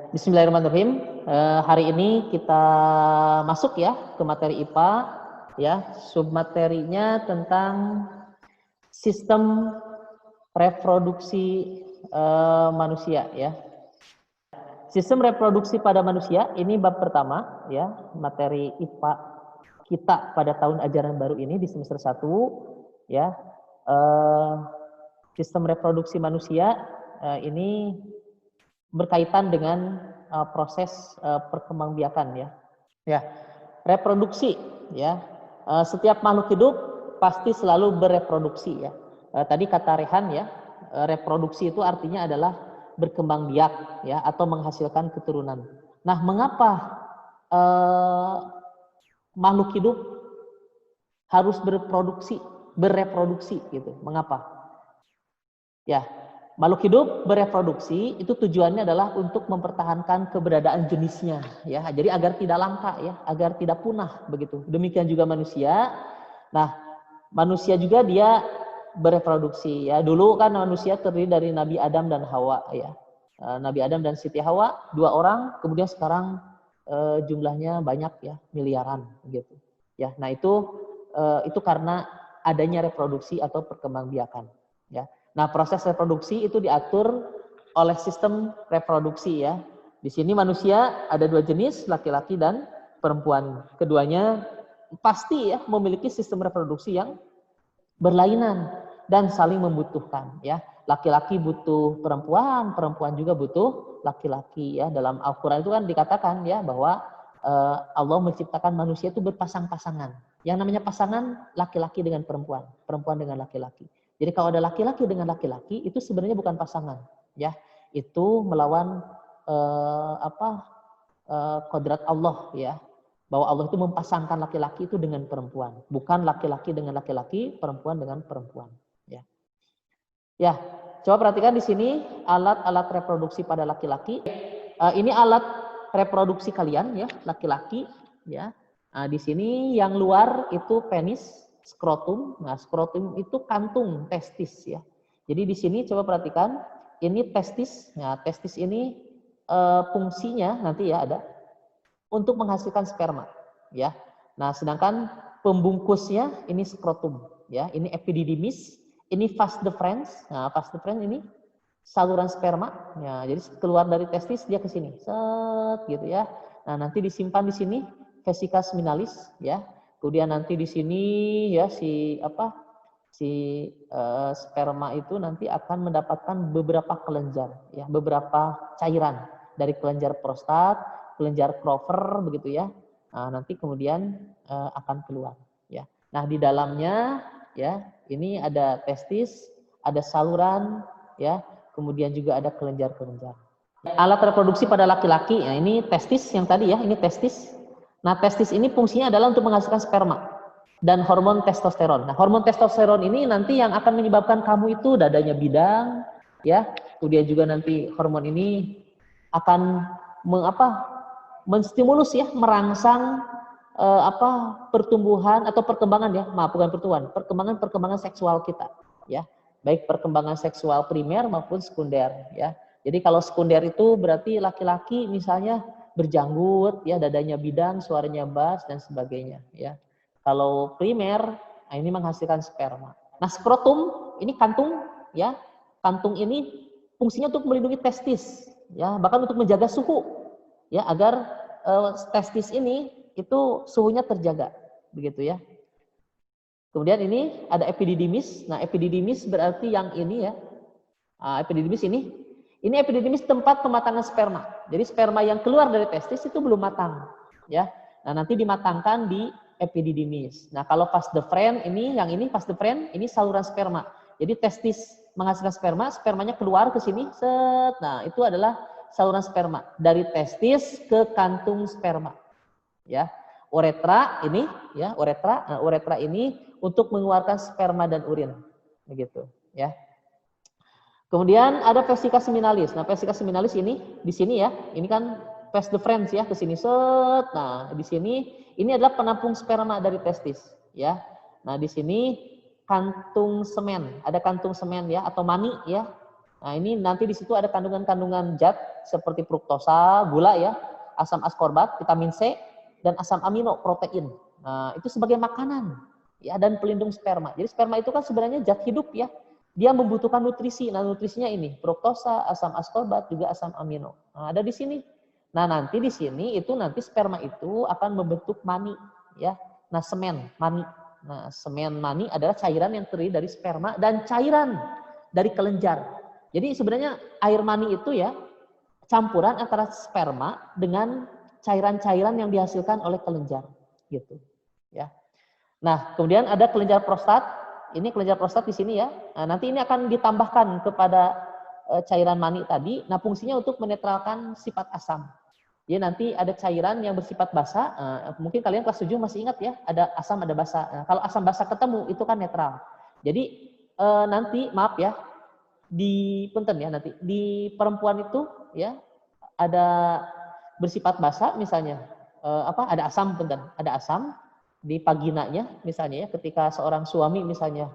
Bismillahirrahmanirrahim. Hari ini kita masuk ya ke materi IPA ya. Submaterinya tentang sistem reproduksi manusia ya. Sistem reproduksi pada manusia ini bab pertama ya, materi IPA kita pada tahun ajaran baru ini di semester 1 ya. Sistem reproduksi manusia ini berkaitan dengan proses perkembangbiakan ya. Ya, reproduksi ya. Setiap makhluk hidup pasti selalu bereproduksi ya. Tadi kata Rehan ya, reproduksi itu artinya adalah berkembang biak ya atau menghasilkan keturunan. Nah, mengapa makhluk hidup harus bereproduksi gitu? Mengapa? Ya, makhluk hidup bereproduksi itu tujuannya adalah untuk mempertahankan keberadaan jenisnya ya. Jadi agar tidak langka ya, agar tidak punah begitu. Demikian juga manusia. Nah, manusia juga dia bereproduksi ya. Dulu kan manusia terdiri dari Nabi Adam dan Hawa ya. Nabi Adam dan Siti Hawa 2 orang, kemudian sekarang jumlahnya banyak ya, miliaran gitu. Ya, nah itu karena adanya reproduksi atau perkembangbiakan ya. Nah, proses reproduksi itu diatur oleh sistem reproduksi ya. Di sini manusia ada 2 jenis, laki-laki dan perempuan. Keduanya pasti ya memiliki sistem reproduksi yang berlainan dan saling membutuhkan ya. Laki-laki butuh perempuan, perempuan juga butuh laki-laki ya. Dalam Al-Qur'an itu kan dikatakan ya bahwa Allah menciptakan manusia itu berpasang-pasangan. Yang namanya pasangan laki-laki dengan perempuan, perempuan dengan laki-laki. Jadi kalau ada laki-laki dengan laki-laki itu sebenarnya bukan pasangan, ya. Itu melawan kodrat Allah ya. Bahwa Allah itu mempasangkan laki-laki itu dengan perempuan, bukan laki-laki dengan laki-laki, perempuan dengan perempuan, ya. Ya, coba perhatikan di sini alat-alat reproduksi pada laki-laki. Ini alat reproduksi kalian ya, laki-laki, ya. Nah, di sini yang luar itu penis, skrotum. Nah, skrotum itu kantung testis ya. Jadi di sini coba perhatikan, ini testis. Nah, testis ini fungsinya nanti ya ada untuk menghasilkan sperma ya. Nah, sedangkan pembungkusnya ini skrotum ya. Ini epididymis, ini vas deferens. Nah, vas deferens ini saluran sperma. Ya, jadi keluar dari testis dia ke sini. Set gitu ya. Nah, nanti disimpan di sini vesica seminalis ya. Kemudian nanti di sini ya si sperma itu nanti akan mendapatkan beberapa kelenjar ya, beberapa cairan dari kelenjar prostat, kelenjar Clover begitu ya. Nah, nanti kemudian akan keluar ya. Nah, di dalamnya ya, ini ada testis, ada saluran ya, kemudian juga ada kelenjar-kelenjar. Alat reproduksi pada laki-laki, ya ini testis yang tadi ya, ini testis. Nah, testis ini fungsinya adalah untuk menghasilkan sperma dan hormon testosteron. Nah, hormon testosteron ini nanti yang akan menyebabkan kamu itu dadanya bidang, ya. Kemudian juga nanti hormon ini akan menstimulus ya, merangsang pertumbuhan atau perkembangan ya, maaf bukan pertumbuhan, perkembangan seksual kita, ya. Baik perkembangan seksual primer maupun sekunder, ya. Jadi kalau sekunder itu berarti laki-laki misalnya berjanggut, ya, dadanya bidang, suaranya bass dan sebagainya, ya. Kalau primer, nah ini menghasilkan sperma. Nah, skrotum ini kantung, ya. Kantung ini fungsinya untuk melindungi testis, ya, bahkan untuk menjaga suhu, ya, agar testis ini itu suhunya terjaga, begitu ya. Kemudian ini ada epididymis. Nah, epididymis berarti yang ini ya. Epididymis ini epididymis tempat pematangan sperma. Jadi sperma yang keluar dari testis itu belum matang, ya. Nah, nanti dimatangkan di epididymis. Nah, kalau vas deferens ini, yang ini vas deferens ini saluran sperma. Jadi testis menghasilkan sperma, spermanya keluar ke sini, set. Nah, itu adalah saluran sperma dari testis ke kantung sperma. Ya, uretra ini, ya, uretra ini untuk mengeluarkan sperma dan urin, begitu, ya. Kemudian ada vesica seminalis. Nah, vesica seminalis ini di sini ya, ini kan vas deferens ya, ke sini set. Nah, di sini ini adalah penampung sperma dari testis, ya. Nah, di sini kantung semen, ada kantung semen ya atau mani ya. Nah, ini nanti di situ ada kandungan-kandungan zat seperti fruktosa, gula ya, asam askorbat, vitamin C, dan asam amino, protein. Nah, itu sebagai makanan ya dan pelindung sperma. Jadi sperma itu kan sebenarnya zat hidup ya. Dia membutuhkan nutrisi. Nah, nutrisinya ini fruktosa, asam askorbat, juga asam amino. Nah, ada di sini. Nah, nanti di sini itu nanti sperma itu akan membentuk mani ya. Nah, semen mani. Nah, semen mani adalah cairan yang terdiri dari sperma dan cairan dari kelenjar. Jadi sebenarnya air mani itu ya campuran antara sperma dengan cairan-cairan yang dihasilkan oleh kelenjar gitu ya. Nah, kemudian ada kelenjar prostat. Ini kelenjar prostat di sini ya. Nah, nanti ini akan ditambahkan kepada cairan mani tadi. Nah, fungsinya untuk menetralkan sifat asam. Jadi nanti ada cairan yang bersifat basa. Mungkin kalian kelas 7 masih ingat ya, ada asam ada basa. Nah, kalau asam basa ketemu itu kan netral. Jadi nanti maaf ya, di punten ya nanti di perempuan itu ya ada bersifat basa misalnya ada asam punten, ada asam di vaginanya misalnya ya ketika seorang suami misalnya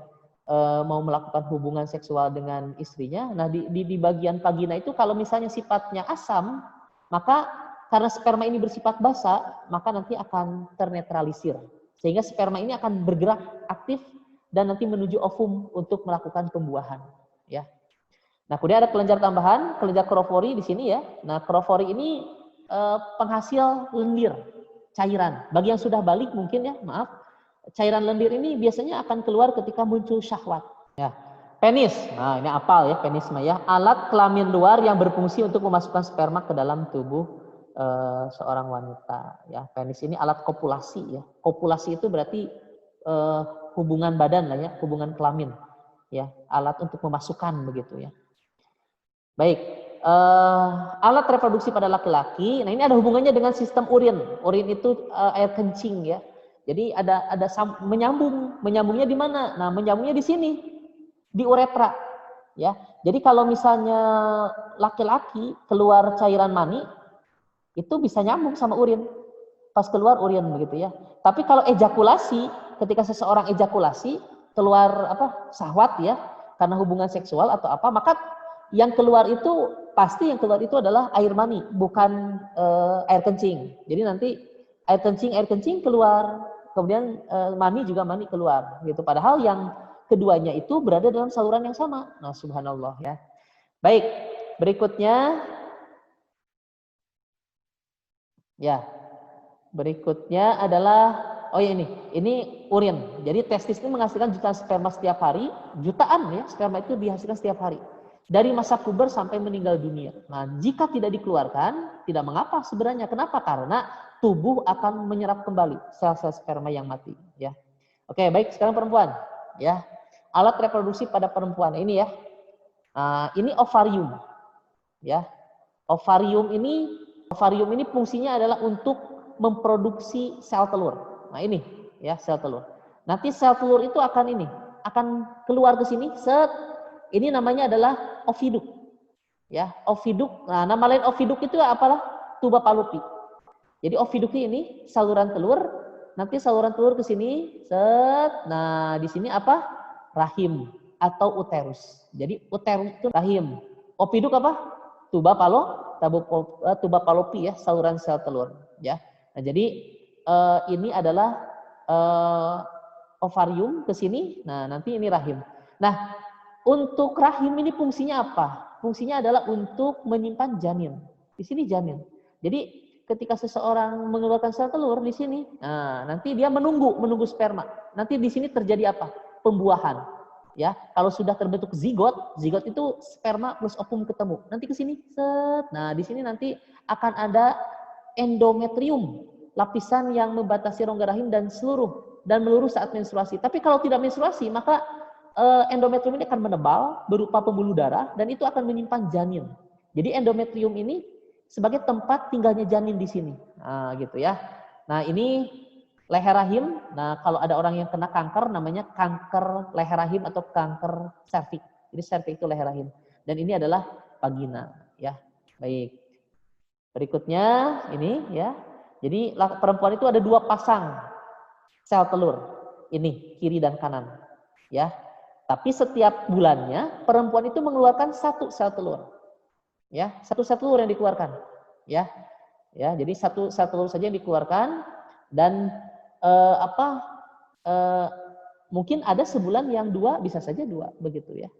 mau melakukan hubungan seksual dengan istrinya. Nah di bagian vagina itu kalau misalnya sifatnya asam, maka karena sperma ini bersifat basa, maka nanti akan ternetralisir sehingga sperma ini akan bergerak aktif dan nanti menuju ovum untuk melakukan pembuahan ya. Nah, kemudian ada kelenjar tambahan, kelenjar krofori di sini ya. Nah, krofori ini penghasil lendir, cairan. Bagi yang sudah balik mungkin ya, maaf. Cairan lendir ini biasanya akan keluar ketika muncul syahwat. Ya. Penis. Nah, ini apal ya penis ya. Alat kelamin luar yang berfungsi untuk memasukkan sperma ke dalam tubuh seorang wanita. Ya, penis ini alat kopulasi ya. Kopulasi itu berarti hubungan badan lah ya, hubungan kelamin. Ya, alat untuk memasukkan begitu ya. Baik, alat reproduksi pada laki-laki. Nah ini ada hubungannya dengan sistem urin. Urin itu air kencing ya. Jadi ada menyambungnya di mana? Nah menyambungnya di sini, di uretra. Ya. Jadi kalau misalnya laki-laki keluar cairan mani, itu bisa nyambung sama urin. Pas keluar urin begitu ya. Tapi kalau ejakulasi, ketika seseorang ejakulasi keluar syahwat ya, karena hubungan seksual atau apa, maka yang keluar itu pasti yang keluar itu adalah air mani, bukan air kencing. Jadi nanti air kencing keluar, kemudian mani juga mani keluar, gitu. Padahal yang keduanya itu berada dalam saluran yang sama. Nah, subhanallah ya. Baik, berikutnya ya. Berikutnya adalah ini urin. Jadi testis ini menghasilkan jutaan sperma setiap hari, jutaan ya sperma itu dihasilkan setiap hari. Dari masa puber sampai meninggal dunia. Nah, jika tidak dikeluarkan, tidak mengapa sebenarnya. Kenapa? Karena tubuh akan menyerap kembali sel-sel sperma yang mati. Ya, oke, baik. Sekarang perempuan. Ya, alat reproduksi pada perempuan ini ya. Ini ovarium. Ya, ovarium ini fungsinya adalah untuk memproduksi sel telur. Nah ini ya sel telur. Nanti sel telur itu akan keluar ke sini. Ini namanya adalah oviduk. Ya, oviduk. Nah, nama lain oviduk itu apalah? Tuba Fallopi. Jadi oviduk ini saluran telur, nanti saluran telur ke sini, Nah, di sini apa? Rahim atau uterus. Jadi uterus itu rahim. Oviduk apa? Tuba Fallopi ya, saluran sel telur, ya. Nah, jadi ini adalah ovarium ke sini. Nah, nanti ini rahim. Nah, untuk rahim ini fungsinya apa? Fungsinya adalah untuk menyimpan janin. Di sini janin. Jadi ketika seseorang mengeluarkan sel telur di sini, nah nanti dia menunggu sperma. Nanti di sini terjadi apa? Pembuahan. Ya, kalau sudah terbentuk zigot itu sperma plus ovum ketemu. Nanti ke sini, Nah, di sini nanti akan ada endometrium, lapisan yang membatasi rongga rahim dan meluruh saat menstruasi. Tapi kalau tidak menstruasi, maka endometrium ini akan menebal berupa pembuluh darah dan itu akan menyimpan janin. Jadi endometrium ini sebagai tempat tinggalnya janin di sini. Nah, gitu ya. Nah, ini leher rahim. Nah, kalau ada orang yang kena kanker namanya kanker leher rahim atau kanker serviks. Jadi serviks itu leher rahim. Dan ini adalah vagina, ya. Baik. Berikutnya ini ya. Jadi perempuan itu ada 2 pasang sel telur. Ini kiri dan kanan, ya. Tapi setiap bulannya perempuan itu mengeluarkan satu sel telur. Ya, satu sel telur yang dikeluarkan. Ya. Ya, jadi satu sel telur saja yang dikeluarkan dan mungkin ada sebulan yang 2, bisa saja 2 begitu ya.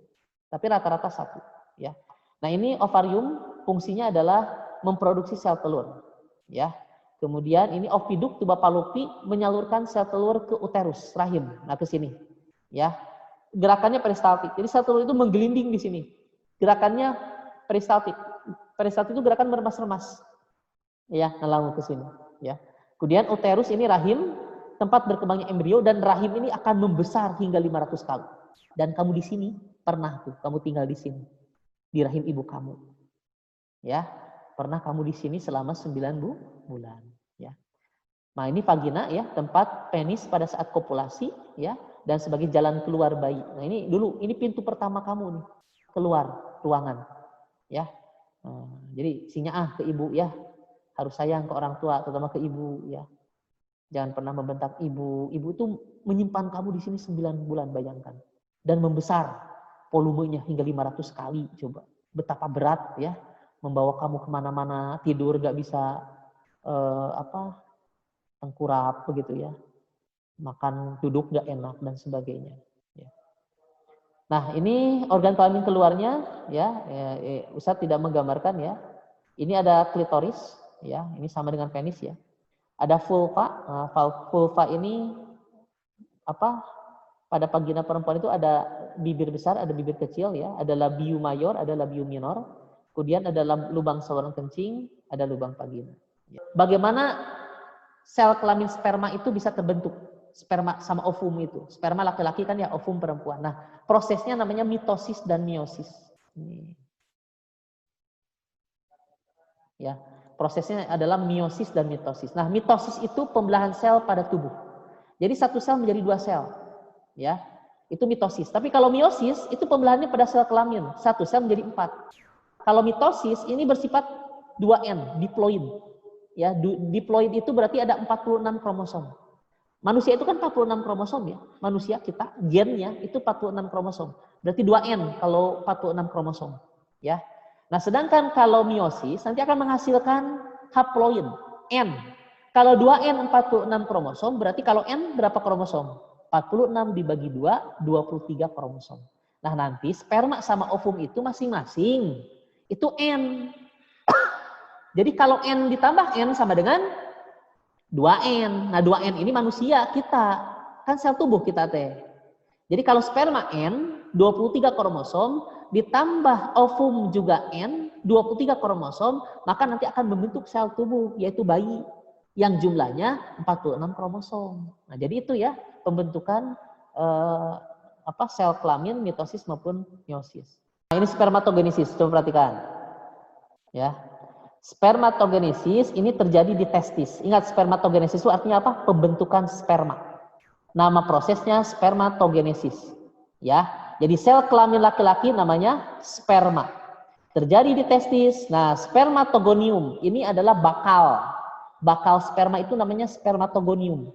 Tapi rata-rata 1 ya. Nah, ini ovarium fungsinya adalah memproduksi sel telur ya. Kemudian ini oviduk tuba Fallopi menyalurkan sel telur ke uterus, rahim. Nah, ke sini. Ya. Gerakannya peristaltik. Jadi sel telur itu menggelinding di sini. Gerakannya peristaltik. Peristaltik itu gerakan meremas-remas. Ya, ngelangu ke sini, ya. Kemudian uterus ini rahim, tempat berkembangnya embrio, dan rahim ini akan membesar hingga 500 kali. Dan kamu di sini pernah tuh, kamu tinggal di sini, di rahim ibu kamu. Ya, pernah kamu di sini selama 9 bulan, ya. Nah, ini vagina ya, tempat penis pada saat kopulasi ya, dan sebagai jalan keluar bayi. Nah, ini dulu, ini pintu pertama kamu nih, keluar ruangan. Ya. Jadi sinyal ke ibu ya, harus sayang ke orang tua, terutama ke ibu ya. Jangan pernah membentak ibu. Ibu itu menyimpan kamu di sini 9 bulan, bayangkan. Dan membesar volumenya hingga 500 kali, coba. Betapa berat ya, membawa kamu kemana-mana, tidur gak bisa tengkurap begitu ya. Makan duduk gak enak dan sebagainya. Ya. Nah, ini organ kelamin keluarnya ya, Ustadz tidak menggambarkan ya. Ini ada klitoris ya, ini sama dengan penis ya. Ada vulva. Nah, vulva ini pada vagina perempuan itu ada bibir besar, ada bibir kecil ya, ada labium mayor, ada labium minor. Kemudian ada lubang saluran kencing, ada lubang vagina. Bagaimana sel kelamin sperma itu bisa terbentuk? Sperma sama ovum itu. Sperma laki-laki kan ya, ovum perempuan. Nah, prosesnya namanya mitosis dan meiosis. Ini. Ya, prosesnya adalah meiosis dan mitosis. Nah, mitosis itu pembelahan sel pada tubuh. Jadi satu sel menjadi 2 sel. Ya, itu mitosis. Tapi kalau meiosis itu pembelahannya pada sel kelamin. Satu sel menjadi 4. Kalau mitosis ini bersifat 2N, diploid. Ya, diploid itu berarti ada 46 kromosom. Manusia itu kan 46 kromosom ya. Manusia kita gennya itu 46 kromosom. Berarti 2N kalau 46 kromosom, ya. Nah, sedangkan kalau meiosis nanti akan menghasilkan haploid N. Kalau 2N 46 kromosom, berarti kalau N berapa kromosom? 46 dibagi 2, 23 kromosom. Nah, nanti sperma sama ovum itu masing-masing itu N. Jadi kalau N ditambah N sama dengan 2N. Nah, 2N ini manusia kita. Kan sel tubuh kita teh. Jadi kalau sperma N, 23 kromosom, ditambah ovum juga N, 23 kromosom, maka nanti akan membentuk sel tubuh, yaitu bayi. Yang jumlahnya 46 kromosom. Nah, jadi itu ya pembentukan sel kelamin, mitosis maupun meiosis. Nah, ini spermatogenesis, coba perhatikan. Ya. Spermatogenesis ini terjadi di testis. Ingat, spermatogenesis itu artinya apa? Pembentukan sperma. Nama prosesnya spermatogenesis. Ya, jadi sel kelamin laki-laki namanya sperma. Terjadi di testis. Nah, spermatogonium ini adalah bakal. Bakal sperma itu namanya spermatogonium.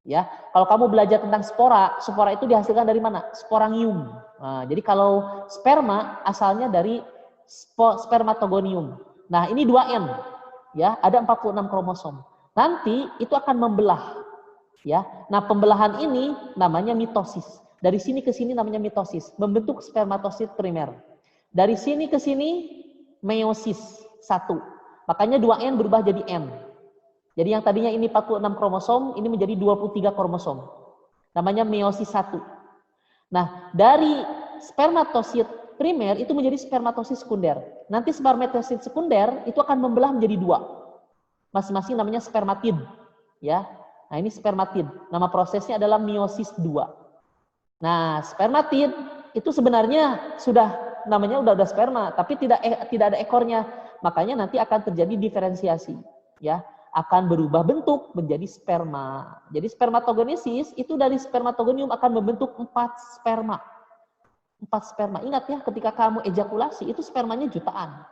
Ya, kalau kamu belajar tentang spora, spora itu dihasilkan dari mana? Sporangium. Nah, jadi kalau sperma asalnya dari spermatogonium. Nah, ini 2N. Ya, ada 46 kromosom. Nanti itu akan membelah. Ya. Nah, pembelahan ini namanya mitosis. Dari sini ke sini namanya mitosis, membentuk spermatosit primer. Dari sini ke sini meiosis 1. Makanya 2N berubah jadi N. Jadi yang tadinya ini 46 kromosom, ini menjadi 23 kromosom. Namanya meiosis 1. Nah, dari spermatosit primer itu menjadi spermatosit sekunder. Nanti spermatosit sekunder itu akan membelah menjadi 2. Masing-masing namanya spermatid. Ya. Nah, ini spermatid. Nama prosesnya adalah meiosis 2. Nah, spermatid itu sebenarnya namanya udah sperma, tapi tidak ada ekornya. Makanya nanti akan terjadi diferensiasi, ya. Akan berubah bentuk menjadi sperma. Jadi spermatogenesis itu dari spermatogonium akan membentuk 4 sperma. 4 sperma. Ingat ya, ketika kamu ejakulasi itu spermanya jutaan.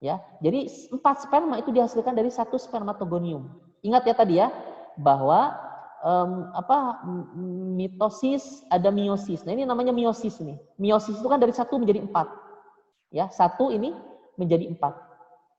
Ya, jadi 4 sperma itu dihasilkan dari 1 spermatogonium. Ingat ya tadi ya, bahwa mitosis, ada meiosis. Nah, ini namanya meiosis nih. Meiosis itu kan dari 1 menjadi 4. Ya, 1 ini menjadi 4.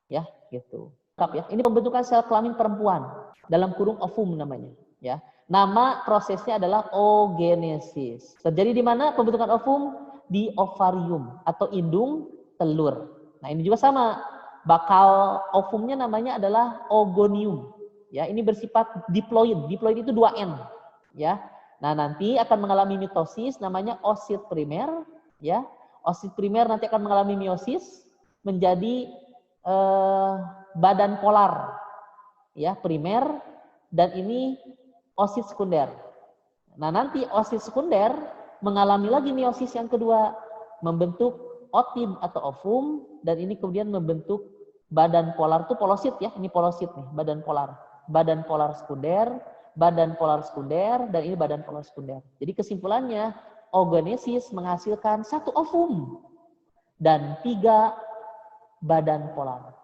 Ya, gitu. Ya. Ini pembentukan sel kelamin perempuan dalam kurung ovum namanya, ya. Nama prosesnya adalah oogenesis. Terjadi di mana pembentukan ovum? Di ovarium atau indung telur. Nah, ini juga sama. Bakal ovumnya namanya adalah oogonium. Ya, ini bersifat diploid. Diploid itu 2N, ya. Nah, nanti akan mengalami mitosis namanya oosit primer, ya. Oosit primer nanti akan mengalami meiosis menjadi badan polar, ya, primer, dan ini oosit sekunder. Nah, nanti oosit sekunder mengalami lagi meiosis yang kedua, membentuk ootim atau ovum, dan ini kemudian membentuk badan polar itu polosit, ya, ini polosit nih, badan polar sekunder, badan polar sekunder, dan ini badan polar sekunder. Jadi kesimpulannya, oogenesis menghasilkan 1 ovum dan 3 badan polar.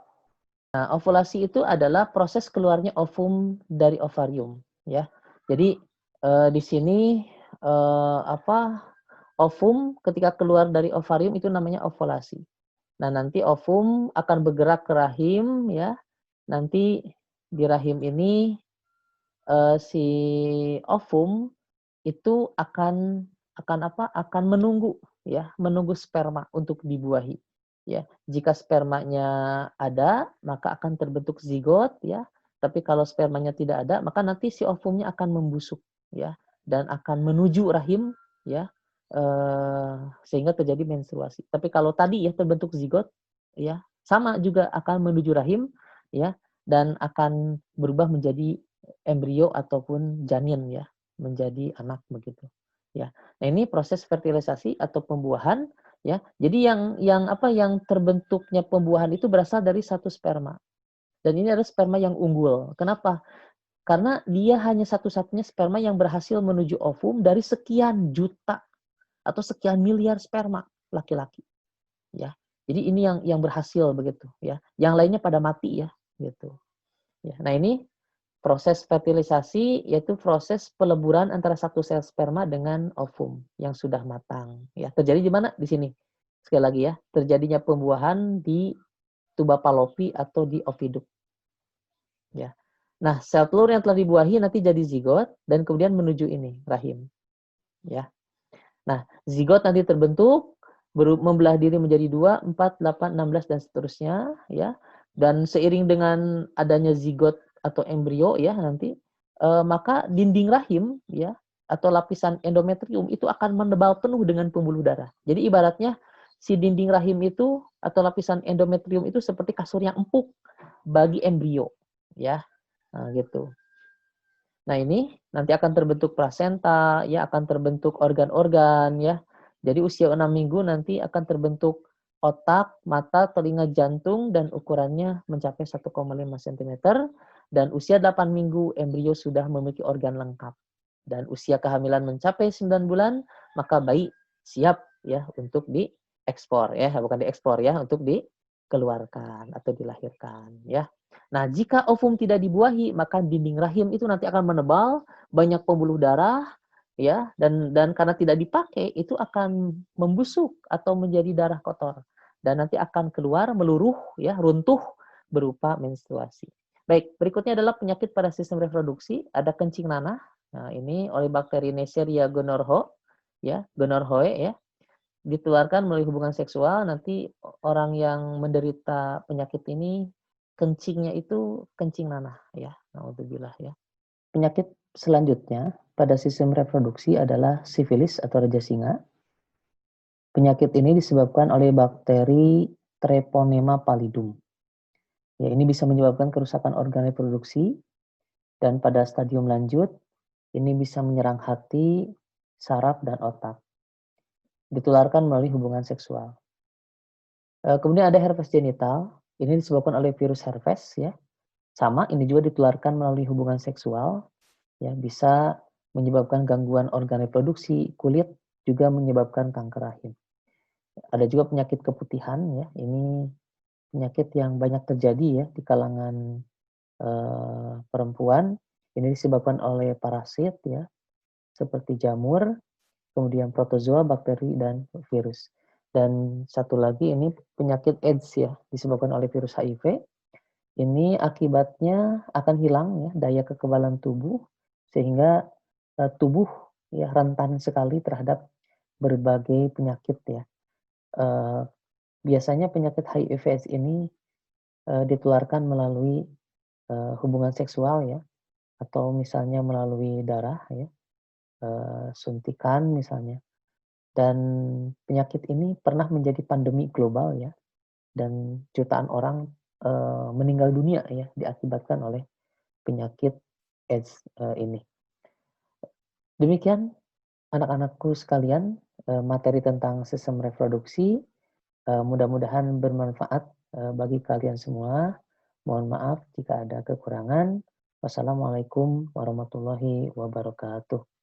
Nah, ovulasi itu adalah proses keluarnya ovum dari ovarium, ya. Jadi di sini ovum ketika keluar dari ovarium itu namanya ovulasi. Nah, nanti ovum akan bergerak ke rahim, ya. Nanti di rahim ini si ovum itu akan menunggu, ya, menunggu sperma untuk dibuahi, ya. Jika spermanya ada, maka akan terbentuk zigot, ya. Tapi kalau spermanya tidak ada, maka nanti si ovumnya akan membusuk, ya, dan akan menuju rahim, ya, sehingga terjadi menstruasi. Tapi kalau tadi, ya, terbentuk zigot, ya, sama juga akan menuju rahim, ya, dan akan berubah menjadi embrio ataupun janin, ya, menjadi anak begitu, ya. Nah, ini proses fertilisasi atau pembuahan, ya. Jadi yang terbentuknya pembuahan itu berasal dari 1 sperma. Dan ini adalah sperma yang unggul. Kenapa? Karena dia hanya satu-satunya sperma yang berhasil menuju ovum dari sekian juta atau sekian miliar sperma laki-laki, ya. Jadi ini yang berhasil begitu, ya. Yang lainnya pada mati, ya, gitu. Ya. Nah, ini proses fertilisasi yaitu proses peleburan antara 1 sel sperma dengan ovum yang sudah matang. Ya, terjadi di mana? Di sini. Sekali lagi, ya, terjadinya pembuahan di tuba Fallopi atau di oviduk. Ya. Nah, sel telur yang telah dibuahi nanti jadi zigot dan kemudian menuju ini, rahim. Ya. Nah, zigot nanti terbentuk, membelah diri menjadi 2, 4, 8, 16 dan seterusnya, ya. Dan seiring dengan adanya zigot atau embrio, ya, nanti maka dinding rahim, ya, atau lapisan endometrium itu akan menebal penuh dengan pembuluh darah. Jadi ibaratnya si dinding rahim itu atau lapisan endometrium itu seperti kasur yang empuk bagi embrio, ya. Nah, gitu. Nah, ini nanti akan terbentuk plasenta, ya, akan terbentuk organ-organ, ya. Jadi usia 6 minggu nanti akan terbentuk otak, mata, telinga, jantung, dan ukurannya mencapai 1,5 cm. Dan usia 8 minggu embrio sudah memiliki organ lengkap. Dan usia kehamilan mencapai 9 bulan, maka bayi siap, ya, untuk diekspor, ya, bukan diekspor, ya, untuk dikeluarkan atau dilahirkan, ya. Nah, jika ovum tidak dibuahi, maka dinding rahim itu nanti akan menebal, banyak pembuluh darah, ya, dan karena tidak dipakai itu akan membusuk atau menjadi darah kotor dan nanti akan keluar meluruh, ya, runtuh berupa menstruasi. Baik, berikutnya adalah penyakit pada sistem reproduksi, ada kencing nanah. Nah, ini oleh bakteri Neisseria gonorrhoeae, ya, gonorrhoeae, ya. Ditularkan melalui hubungan seksual, nanti orang yang menderita penyakit ini kencingnya itu kencing nanah, ya. Naudzubillah, ya. Penyakit selanjutnya pada sistem reproduksi adalah sifilis atau raja singa. Penyakit ini disebabkan oleh bakteri Treponema pallidum. Ya, ini bisa menyebabkan kerusakan organ reproduksi dan pada stadium lanjut ini bisa menyerang hati, saraf, dan otak. Ditularkan melalui hubungan seksual. Kemudian ada herpes genital, ini disebabkan oleh virus herpes, ya. Sama, ini juga ditularkan melalui hubungan seksual, ya, bisa menyebabkan gangguan organ reproduksi, kulit, juga menyebabkan kanker rahim. Ada juga penyakit keputihan, ya, ini penyakit yang banyak terjadi, ya, di kalangan perempuan, Ini disebabkan oleh parasit ya, seperti jamur, kemudian protozoa, bakteri, dan virus. Dan satu lagi ini penyakit AIDS ya, disebabkan oleh virus HIV. Ini akibatnya akan hilang ya daya kekebalan tubuh, sehingga tubuh ya rentan sekali terhadap berbagai penyakit ya. Eee, Biasanya penyakit HIV/AIDS ini ditularkan melalui hubungan seksual ya, atau misalnya melalui darah ya, suntikan misalnya. Dan penyakit ini pernah menjadi pandemi global ya, dan jutaan orang meninggal dunia ya diakibatkan oleh penyakit AIDS ini. Demikian anak-anakku sekalian, materi tentang sistem reproduksi, mudah-mudahan bermanfaat bagi kalian semua. Mohon maaf jika ada kekurangan. Wassalamualaikum warahmatullahi wabarakatuh.